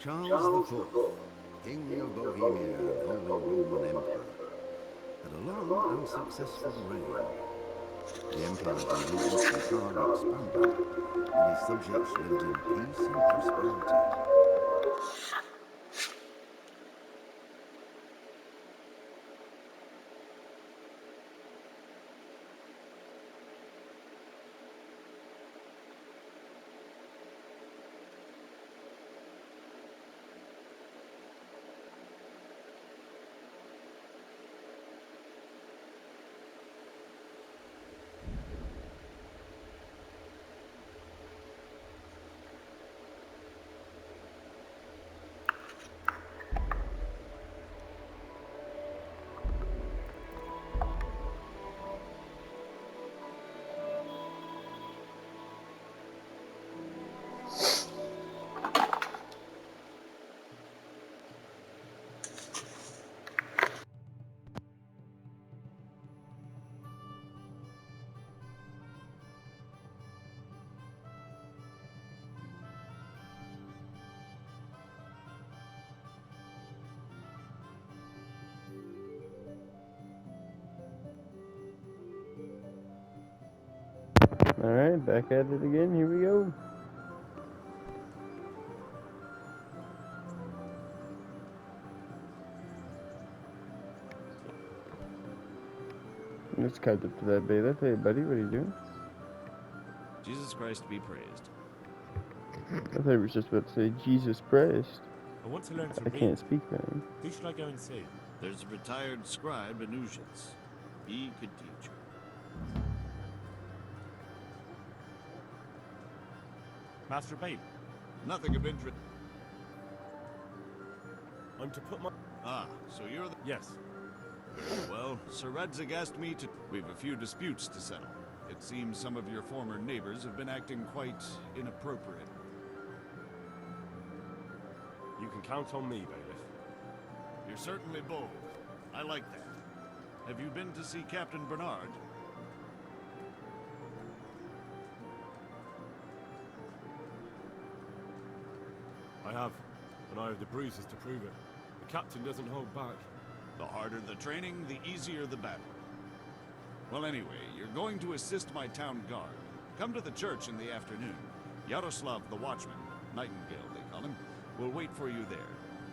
Charles IV, King of Bohemia and Holy Roman Emperor, had a long and successful reign. The empire grew and the power expanded, and his subjects lived in peace and prosperity. Alright, back at it again. Here we go. Let's cut up to that bailiff. Hey, buddy, what are you doing? Jesus Christ be praised. I thought he was just about to say Jesus Christ. I want to learn to I read. can't speak, man. Who should I go and see? There's a retired scribe in Uzhitz. He could teach you. Master Bailey. Nothing of interest. I'm to put my... Ah, so you're the... Yes. Very well. Sir Radzig asked me to... We've a few disputes to settle. It seems some of your former neighbors have been acting quite inappropriate. You can count on me, bailiff. You're certainly bold. I like that. Have you been to see Captain Bernard? I have, and I have the bruises to prove it. The captain doesn't hold back. The harder the training, the easier the battle. Well, anyway, you're going to assist my town guard. Come to the church in the afternoon. Yaroslav the Watchman, Nightingale they call him, will wait for you there.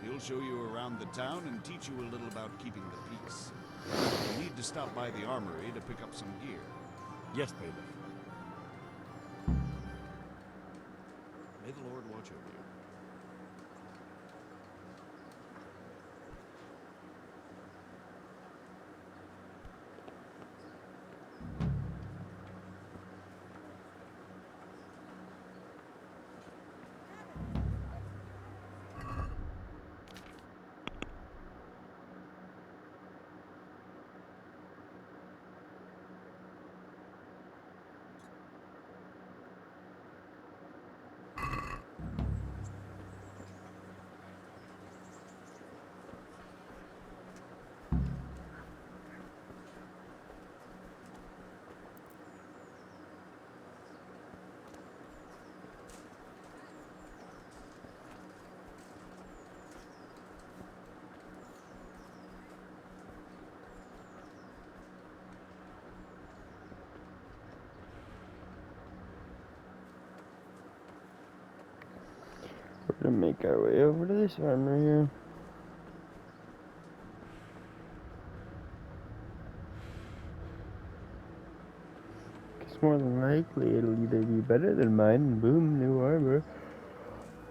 He'll show you around the town and teach you a little about keeping the peace. You need to stop by the armory to pick up some gear. Yes, bailiff. May the Lord watch over you. We're gonna make our way over to this armor here. It's more than likely it'll either be better than mine and boom, new armor,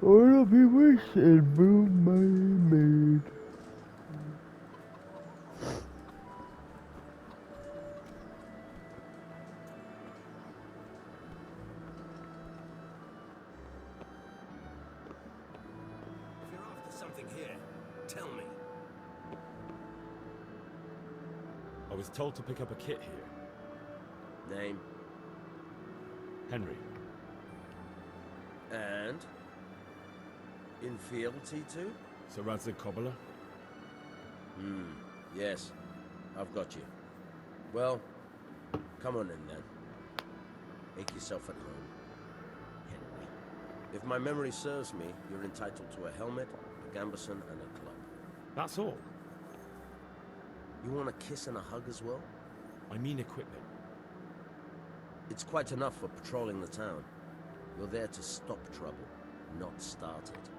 or it'll be worse and boom, my maid. If you're after something here, tell me. I was told to pick up a kit here. Name Henry. and in fealty to? Sir Radzig Cobbler. Yes, I've got you. Well, come on in then. Make yourself at home, Henry. If my memory serves me, you're entitled to a helmet, a gambeson, and a club. That's all. You want a kiss and a hug as well? I mean equipment. It's quite enough for patrolling the town. You're there to stop trouble, not start it.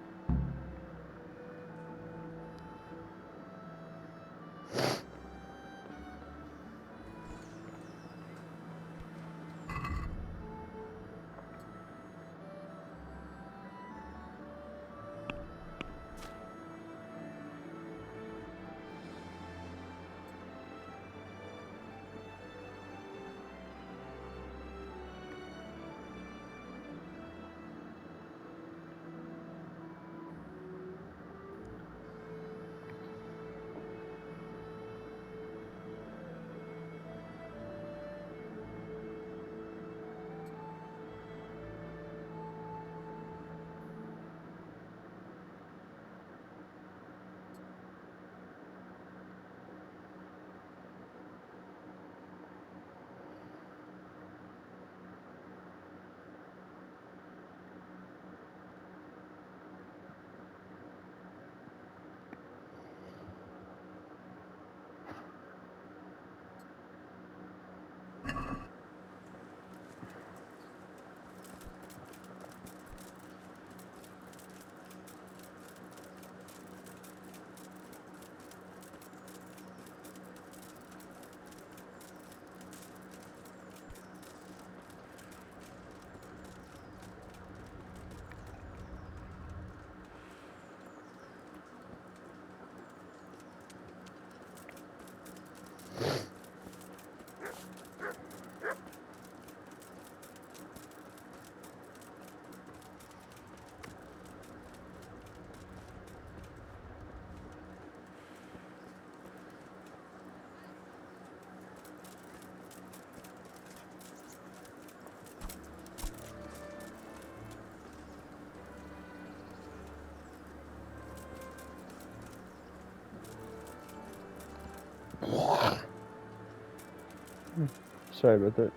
Sorry about that.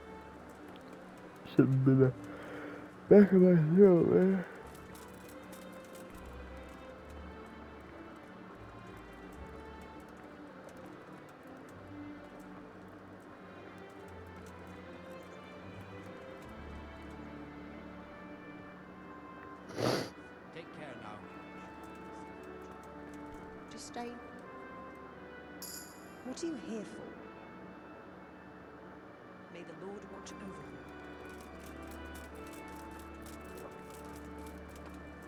Something in the back of my throat, man. Take care now. Just stay. What are you here for? May the Lord watch over you.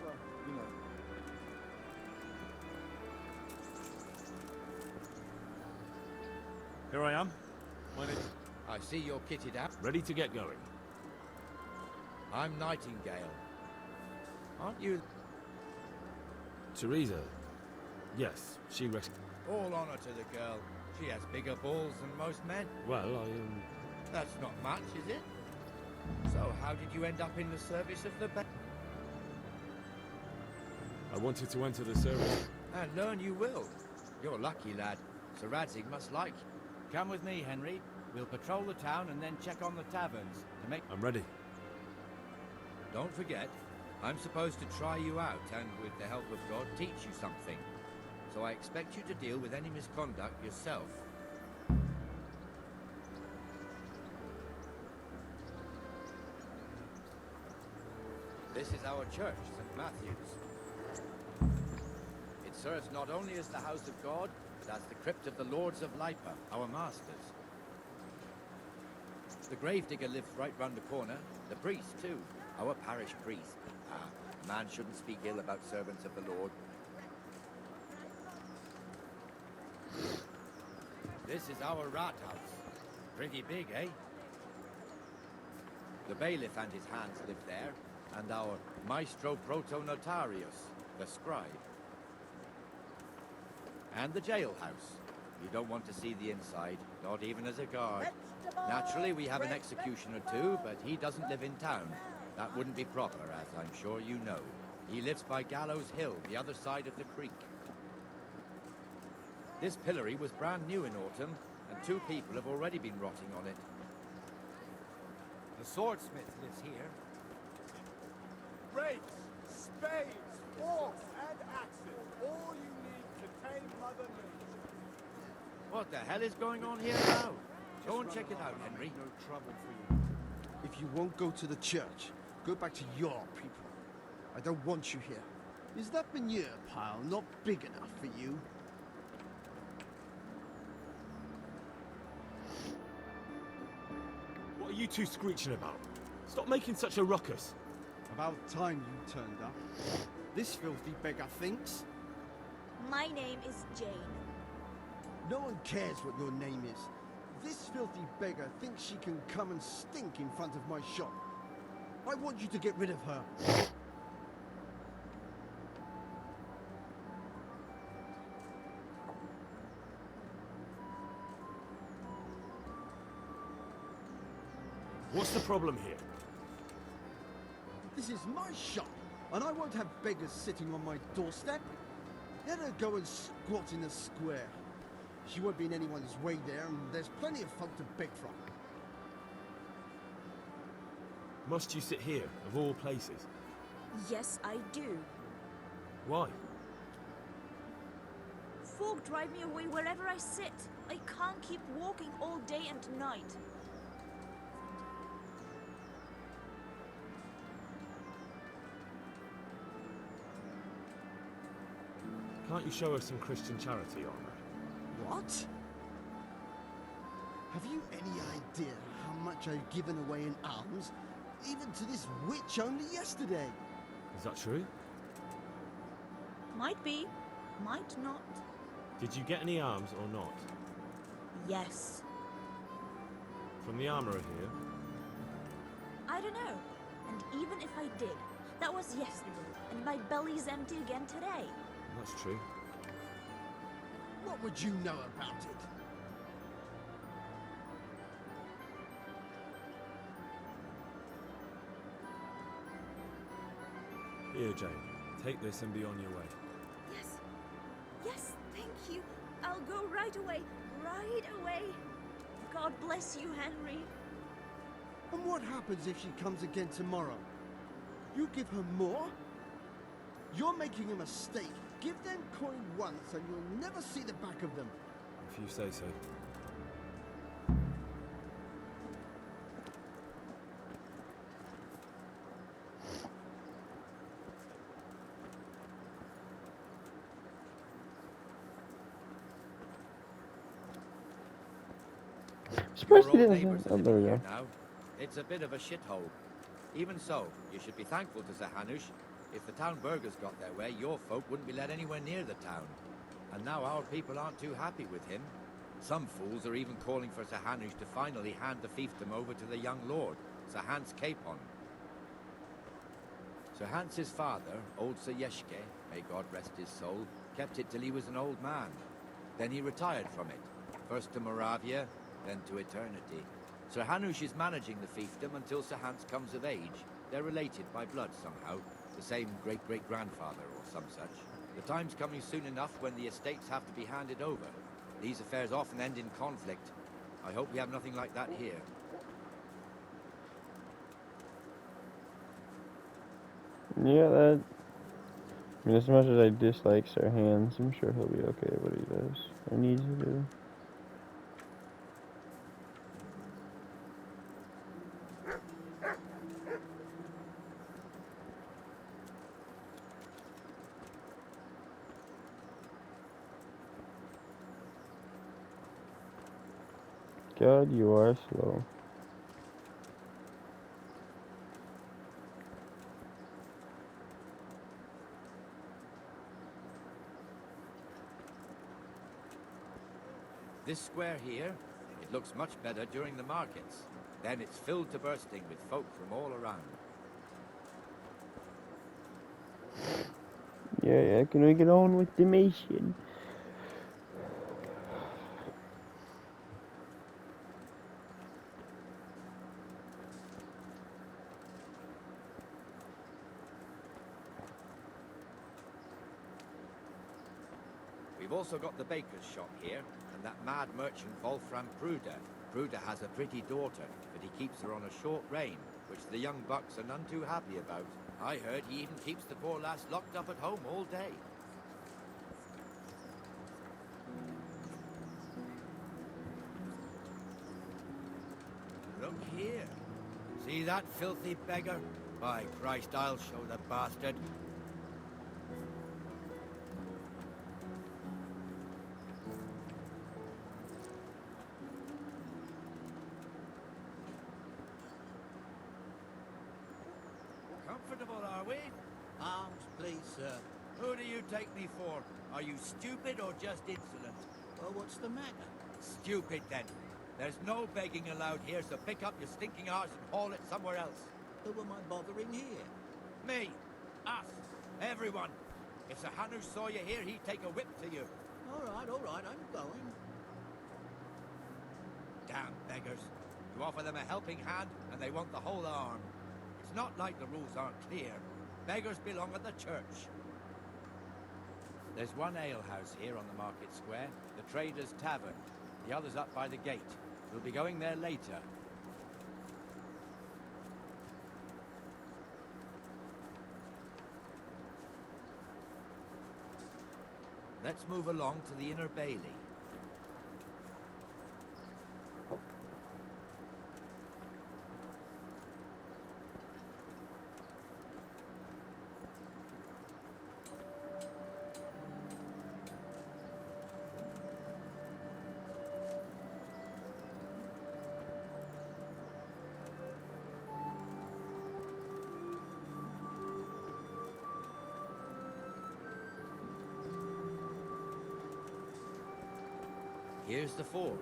Well, you know. Here I am. My name... I see you're kitted out. Ready to get going. I'm Nightingale. Aren't you? Teresa. Yes, she rescued... All honor to the girl. She has bigger balls than most men. Well, That's not much, is it? So how did you end up in the service of the I wanted to enter the service. And learn you will. You're lucky, lad. Sir Radzig must like you. Come with me, Henry. We'll patrol the town and then check on the taverns to make... I'm ready. Don't forget, I'm supposed to try you out and, with the help of God, teach you something. So I expect you to deal with any misconduct yourself. This is our church, St. Matthew's. It serves not only as the house of God, but as the crypt of the Lords of Lipa, our masters. The gravedigger lives right round the corner. The priest, too. Our parish priest. A man shouldn't speak ill about servants of the Lord. This is our rat house. Pretty big, eh? The bailiff and his hands live there, and our maestro protonotarius, the scribe. And the jailhouse. You don't want to see the inside, not even as a guard. Naturally, we have an executioner too, but he doesn't live in town. That wouldn't be proper, as I'm sure you know. He lives by Gallows Hill, the other side of the creek. This pillory was brand new in autumn, and 2 people have already been rotting on it. The swordsmith lives here. Rates! spades, forks, and axes. All you need to tame Mother Nature. What the hell is going on here now? Go and check it out, Henry. No trouble for you. If you won't go to the church, go back to your people. I don't want you here. Is that manure pile not big enough for you? What are you two screeching about? Stop making such a ruckus. About time you turned up. This filthy beggar thinks. My name is Jane. No one cares what your name is. This filthy beggar thinks she can come and stink in front of my shop. I want you to get rid of her. What's the problem here? This is my shop, and I won't have beggars sitting on my doorstep. Let her go and squat in the square. She won't be in anyone's way there, and there's plenty of folk to beg from. Must you sit here, of all places? Yes, I do. Why? Folk drive me away wherever I sit. I can't keep walking all day and night. Can't you show us some Christian charity, Armor? What? Have you any idea how much I've given away in alms? Even to this witch only yesterday. Is that true? Might be, might not. Did you get any alms or not? Yes. From the armourer here? I don't know. And even if I did, that was yesterday, and my belly's empty again today. That's true. What would you know about it? Here, Jane. Take this and be on your way. Yes. Yes, thank you. I'll go right away. Right away. God bless you, Henry. And what happens if she comes again tomorrow? You give her more? You're making a mistake. Give them coin once and you'll never see the back of them. If you say so. Surprised Your he old didn't. neighbours are Oh, there we living go. here now. It's a bit of a shithole. Even so, you should be thankful to Sir Hanush. If the town burghers got their way, your folk wouldn't be let anywhere near the town. And now our people aren't too happy with him. Some fools are even calling for Sir Hanush to finally hand the fiefdom over to the young lord, Sir Hans Capon. Sir Hans's father, old Sir Yeshke, may God rest his soul, kept it till he was an old man. Then he retired from it, first to Moravia, then to eternity. Sir Hanush is managing the fiefdom until Sir Hans comes of age. They're related by blood somehow, the same great-great-grandfather or some such. The time's coming soon enough when the estates have to be handed over. These affairs often end in conflict. I hope we have nothing like that here. Yeah, that. I mean, as much as I dislike Sir Hans, I'm sure he'll be okay at what he does or needs to do. God, you are slow. This square here, it looks much better during the markets. Then it's filled to bursting with folk from all around. Yeah, can we get on with the mission? We've also got the baker's shop here, and that mad merchant Wolfram Pruder. Pruder has a pretty daughter, but he keeps her on a short rein, which the young bucks are none too happy about. I heard he even keeps the poor lass locked up at home all day. Look here. See that filthy beggar? By Christ, I'll show the bastard. Comfortable, are we? Arms, please, sir. Who do you take me for? Are you stupid or just insolent? Well, what's the matter? Stupid, then. There's no begging allowed here, so pick up your stinking arse and haul it somewhere else. Who am I bothering here? Me. Us. Everyone. If Sir Hanush saw you here, he'd take a whip to you. All right, I'm going. Damn beggars. You offer them a helping hand, and they want the whole arm. It's not like the rules aren't clear. Beggars belong at the church. There's one alehouse here on the market square, the Trader's Tavern. The other's up by the gate. We'll be going there later. Let's move along to the Inner Bailey. Here's the forge.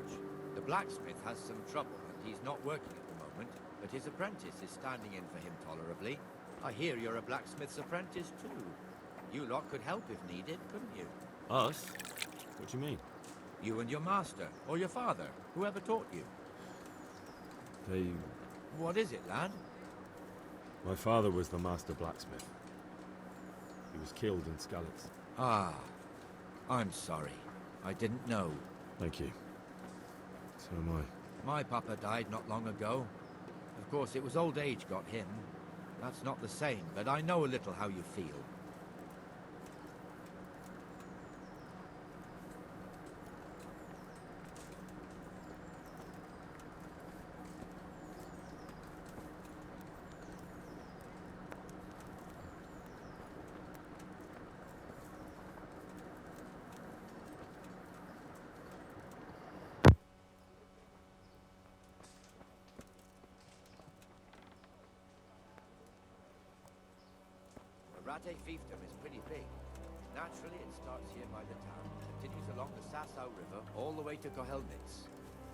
The blacksmith has some trouble, and he's not working at the moment, but his apprentice is standing in for him tolerably. I hear you're a blacksmith's apprentice, too. You lot could help if needed, couldn't you? Us? What do you mean? You and your master, or your father, whoever taught you. They... What is it, lad? My father was the master blacksmith. He was killed in Skalitz. Ah, I'm sorry. I didn't know. Thank you. So am I. My papa died not long ago. Of course, it was old age got him. That's not the same, but I know a little how you feel. Rate fiefdom is pretty big. Naturally, it starts here by the town, continues along the Sasau River, all the way to Kohelnitz.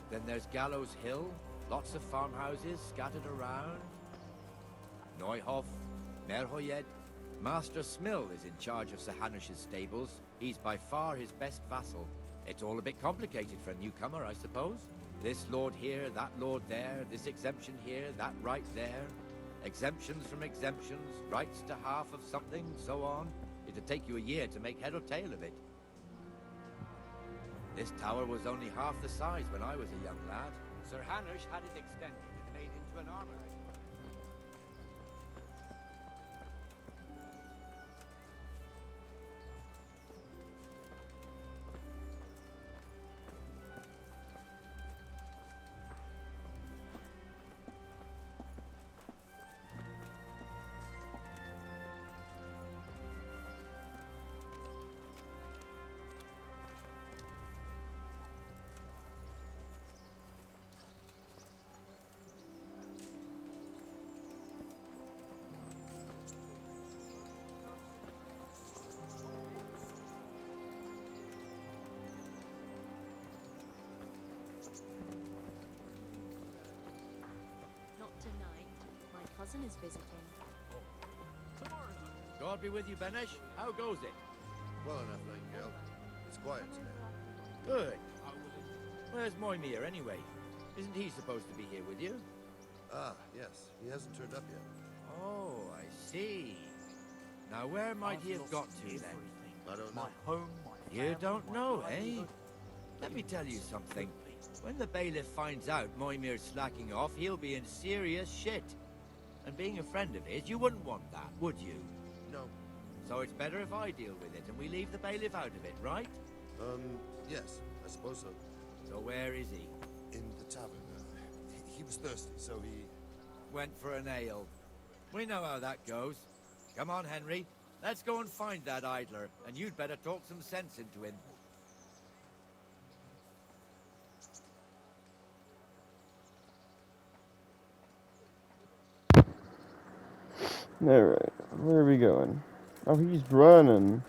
Then there's Gallows Hill, lots of farmhouses scattered around. Neuhof, Merhoyed. Master Smill is in charge of Sir Hanush's stables. He's by far his best vassal. It's all a bit complicated for a newcomer, I suppose. This lord here, that lord there, this exemption here, that right there. Exemptions from exemptions, rights to half of something, so on. It'd take you a year to make head or tail of it. This tower was only half the size when I was a young lad. Sir Hanush had it extended and made into an armory. Cousin is visiting. God be with you, Benesh. How goes it? Well enough, Nightingale. It's quiet today. Good. Where's Moimir, anyway? Isn't he supposed to be here with you? Ah, yes. He hasn't turned up yet. Oh, I see. Now, where might he have got to, then? I don't know. You don't know, eh? Let me tell you something. When the bailiff finds out Moimir's slacking off, he'll be in serious shit. And being a friend of his, you wouldn't want that, would you? No. So it's better if I deal with it and we leave the bailiff out of it, right? Yes, I suppose so. So where is he? In the tavern. He was thirsty, so he... Went for an ale. We know how that goes. Come on, Henry. Let's go and find that idler, and you'd better talk some sense into him. Alright, where are we going? Oh, he's running.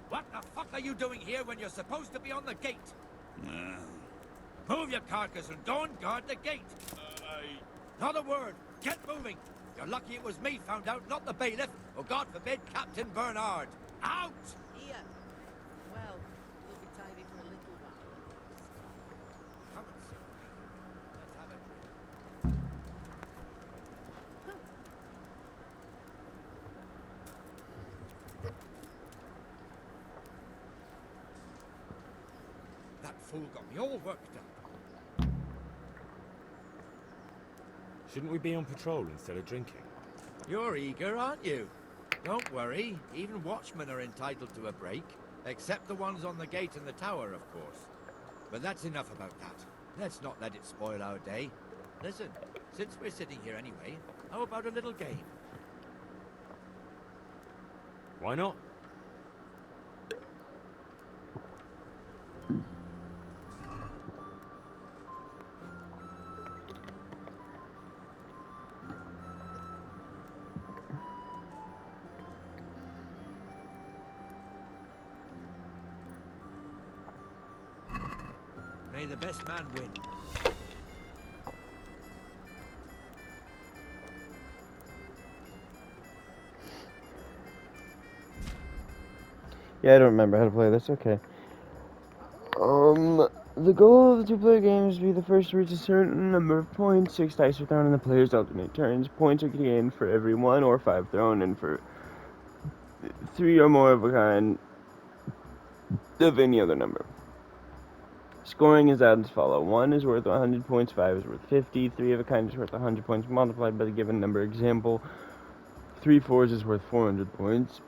What the fuck are you doing here when you're supposed to be on the gate? Move your carcass and go and guard the gate. Not a word. Get moving. You're lucky it was me found out, not the bailiff, or God forbid, Captain Bernard. Out! Here. Well, you'll be tidy for a little while. Come and sit. Let's have a drink. That fool got me all worked up. Shouldn't we be on patrol instead of drinking? You're eager, aren't you? Don't worry, even watchmen are entitled to a break. Except the ones on the gate and the tower, of course. But that's enough about that. Let's not let it spoil our day. Listen, since we're sitting here anyway, how about a little game? Why not? May the best man win. Yeah, I don't remember how to play this. Okay. The goal of the two-player game is to be the first to reach a certain number of points. 6 dice are thrown and the players alternate turns. Points are gained for every 1 or 5 thrown and for 3 or more of a kind of any other number. Scoring is as follows. 1 is worth 100 points, 5 is worth 50, 3 of a kind is worth 100 points multiplied by the given number. Example, 3 fours is worth 400 points,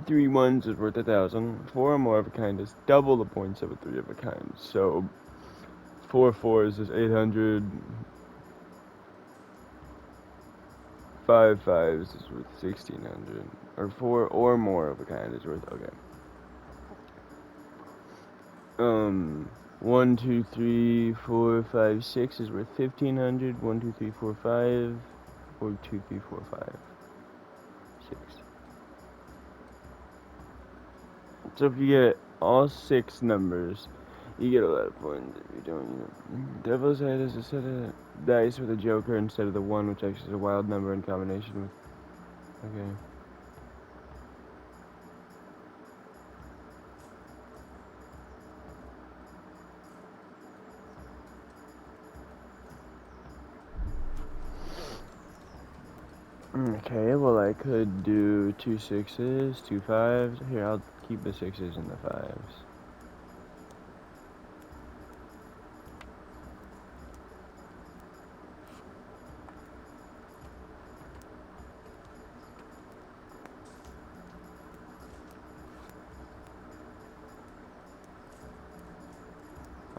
3 ones is worth 1,000, 4 or more of a kind is double the points of a 3 of a kind. So 4 fours is 800, 5 fives is worth 1,600, or 4 or more of a kind is worth, okay. 1, 2, 3, 4, 5, 6 is worth 1,500. 1, 2, 3, 4, 5. 4, 2, 3, 4, 5, 6. So if you get all 6 numbers, you get a lot of points. If you don't, Devil's Head is a set of dice with a joker instead of the 1, which actually is a wild number in combination with. Okay. Okay, well I could do 2 6s, 2 5s. Here, I'll keep the 6s and the 5s.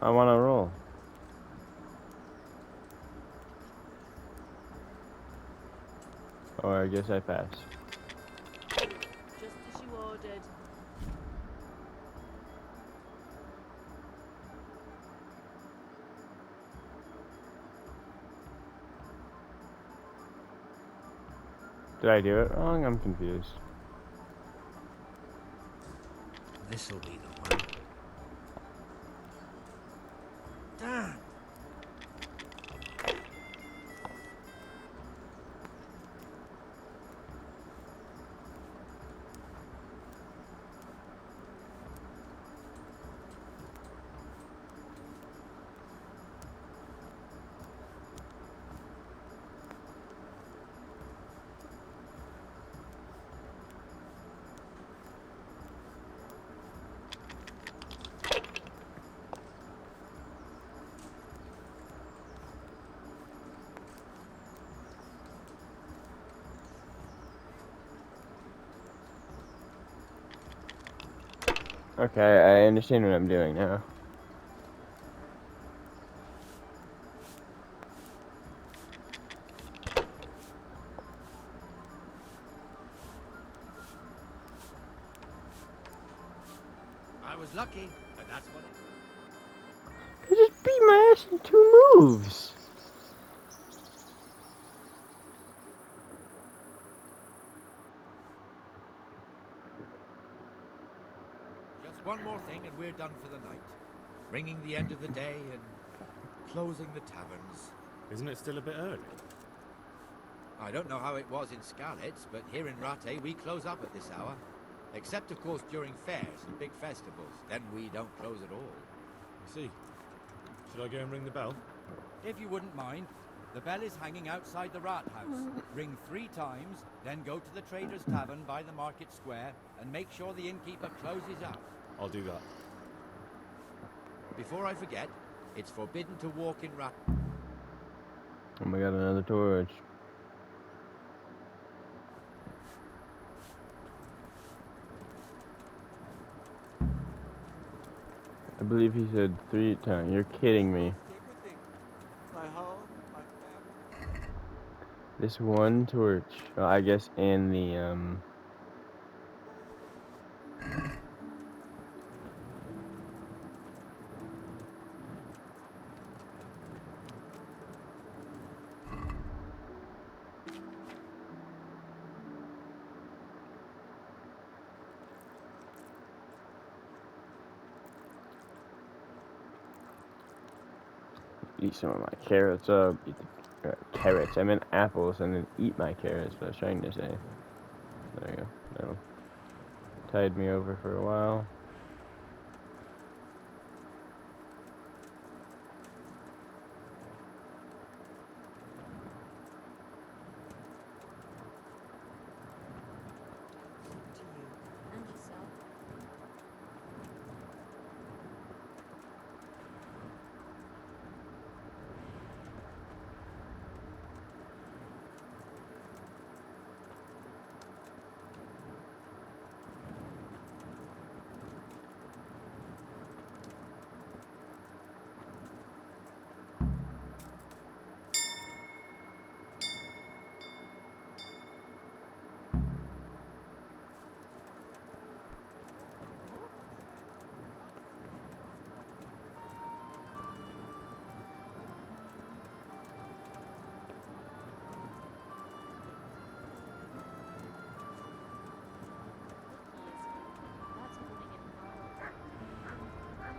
I want to roll. Or I guess I pass. Just as you ordered. Did I do it wrong? I'm confused. This'll be the one. Damn! Okay, I understand what I'm doing now. I was lucky, but that's what it... I just beat my ass in 2 moves. Just one more thing and we're done for the night. Ringing the end of the day and closing the taverns. Isn't it still a bit early? I don't know how it was in Skalitz, but here in Rattay we close up at this hour. Except, of course, during fairs and big festivals. Then we don't close at all. I see. Should I go and ring the bell? If you wouldn't mind, the bell is hanging outside the Rat House. Ring 3 times, then go to the Trader's Tavern by the Market Square and make sure the innkeeper closes up. I'll do that. Before I forget, it's forbidden to walk in Rat... Oh my god, another torch. I believe he said 3 times. You're kidding me. My home, my family. This one torch. Well, I guess in the eat some of my carrots up. Eat the carrots. I meant apples, and then eat my carrots. What I was trying to say. There you go. That'll tide me over for a while. To you and yourself. That's putting it mild.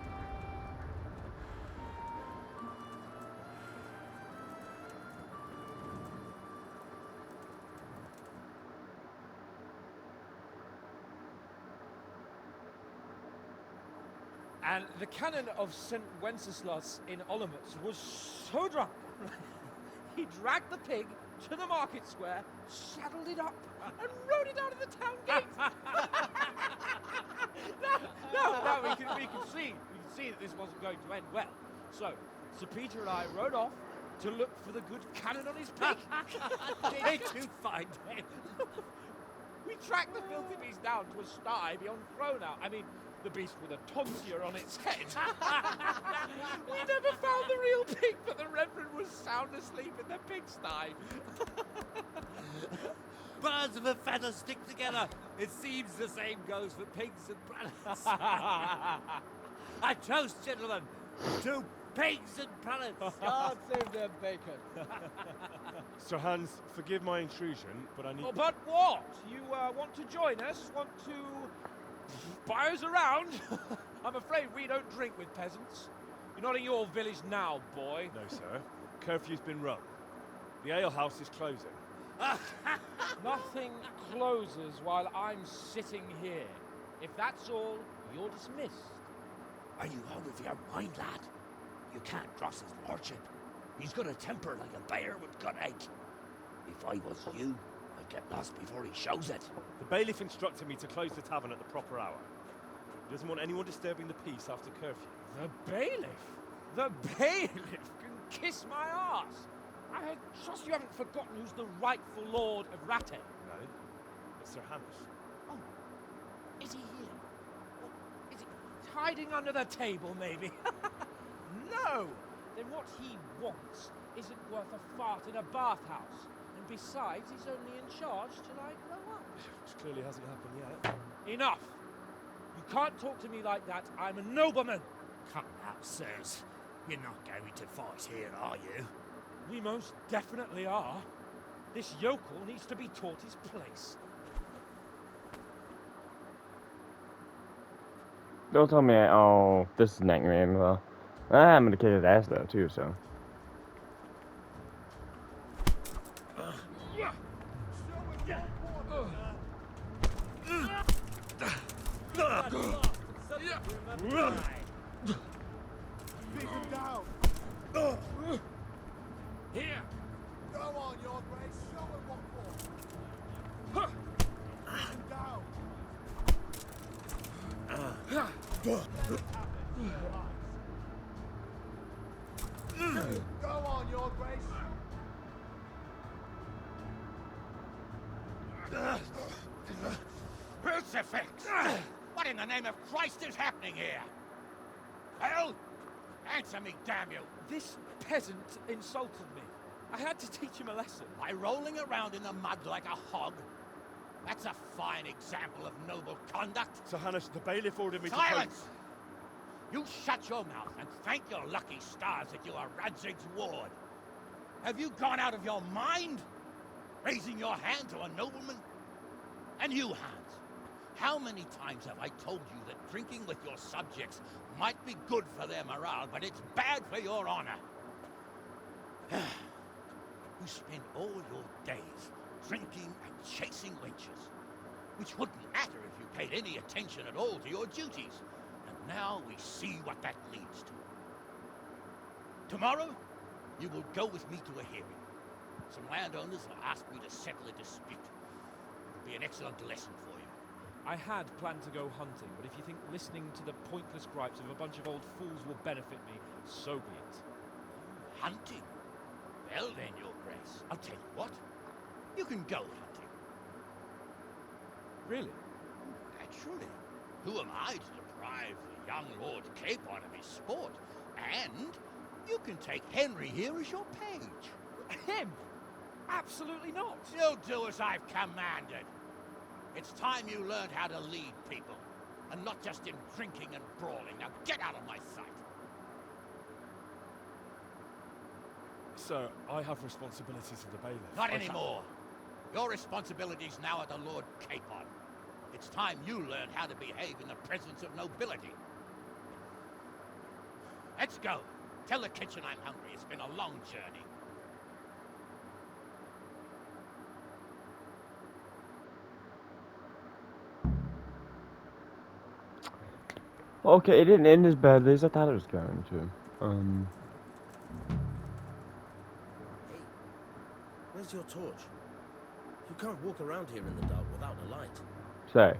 And the canon of St. Wenceslas in Olomouc was so drunk, he dragged the pig to the market square, saddled it up, and rode it out of the town gate. no, we can see that this wasn't going to end well. So, Sir Peter and I rode off to look for the good canon on his pig. Did you find him? We tracked the filthy beast down to a sty beyond Cronau. I mean, the beast with a tonsure on its head. We never found the real pig, but the Reverend was sound asleep in the pigsty. Birds of a feather stick together. It seems the same goes for pigs and planets. I toast, gentlemen, to pigs and planets. God save their bacon. Sir Hans, forgive my intrusion, but I need... Oh, but what? You want to join us? Want to buy us around? I'm afraid we don't drink with peasants. You're not in your village now, boy. No, sir. Curfew's been run. The alehouse is closing. Nothing closes while I'm sitting here. If that's all, you're dismissed. Are you out of your mind, lad? You can't cross his lordship. He's got a temper like a bear with gut ache. If I was you, I'd get lost before he shows it. The bailiff instructed me to close the tavern at the proper hour. He doesn't want anyone disturbing the peace after curfew. The bailiff? The bailiff can kiss my arse. I trust you haven't forgotten who's the rightful lord of Rattay. No, it's Sir Hans. Oh, is he here? Oh, is he? hiding under the table, maybe? No! Then what he wants isn't worth a fart in a bathhouse. And besides, he's only in charge till I grow up. Which clearly hasn't happened yet. Enough! You can't talk to me like that. I'm a nobleman. Come now, sirs. You're not going to fight here, are you? We most definitely are. This yokel needs to be taught his place. Don't tell me, oh, this is not gonna end well. I'm gonna kick his ass though, too, so. Beat him down. Here! Go on, Your Grace. Show him what for. Beat him down. Go on, Your Grace. Crucifix! What in the name of Christ is happening here? Well, answer me, damn you! This peasant insulted me. I had to teach him a lesson. By rolling around in the mud like a hog? That's a fine example of noble conduct. Sir Hanish, the bailiff ordered me Silence! You shut your mouth and thank your lucky stars that you are Radzig's ward. Have you gone out of your mind? Raising your hand to a nobleman? And you, Hans, how many times have I told you that drinking with your subjects might be good for their morale, but it's bad for your honor? You spend all your days drinking and chasing wenches, which wouldn't matter if you paid any attention at all to your duties. And now we see what that leads to. Tomorrow, you will go with me to a hearing. Some landowners have asked me to settle a dispute. It'll be an excellent lesson for you. I had planned to go hunting, but if you think listening to the pointless gripes of a bunch of old fools will benefit me, so be it. Hunting? Well then, Your Grace, I'll tell you what. You can go hunting. Really? Naturally. Who am I to deprive the young Lord Capon of his sport? And you can take Henry here as your page. Him? Absolutely not. You'll do as I've commanded. It's time you learned how to lead people, and not just in drinking and brawling. Now get out of my sight. Sir, I have responsibilities for the bailiff. Not anymore. Your responsibilities now are the Lord Capon. It's time you learned how to behave in the presence of nobility. Let's go. Tell the kitchen I'm hungry. It's been a long journey. Okay, it didn't end as badly as I thought it was going to. Hey, where's your torch? You can't walk around here in the dark without a light. Sorry.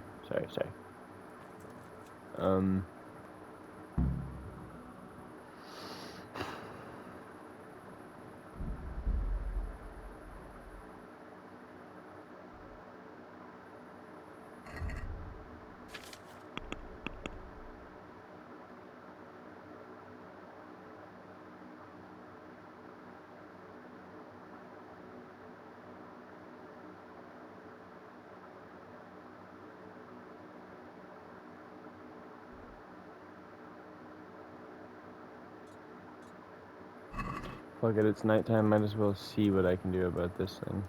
Fuck it, it's nighttime, might as well see what I can do about this thing.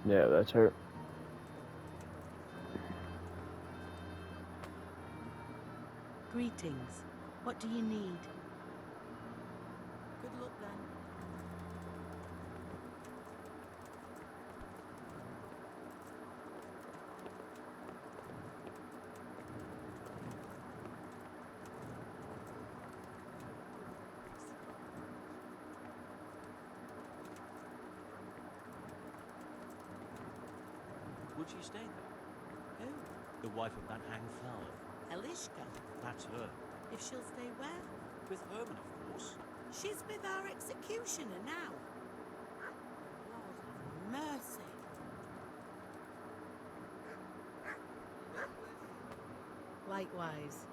Yeah, that's her. Greetings. What do you need? Good luck then. Would she stay there? Who? The wife of that hanged flower. Elishka. That's her. If she'll stay where? with Herman, of course. She's with our executioner now. Lord have mercy. Likewise.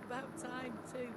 About time, too.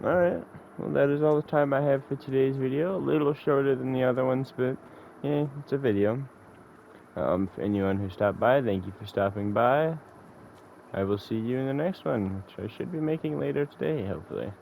Alright, well that is all the time I have for today's video. A little shorter than the other ones, but yeah, it's a video. For anyone who stopped by, thank you for stopping by. I will see you in the next one, which I should be making later today, hopefully.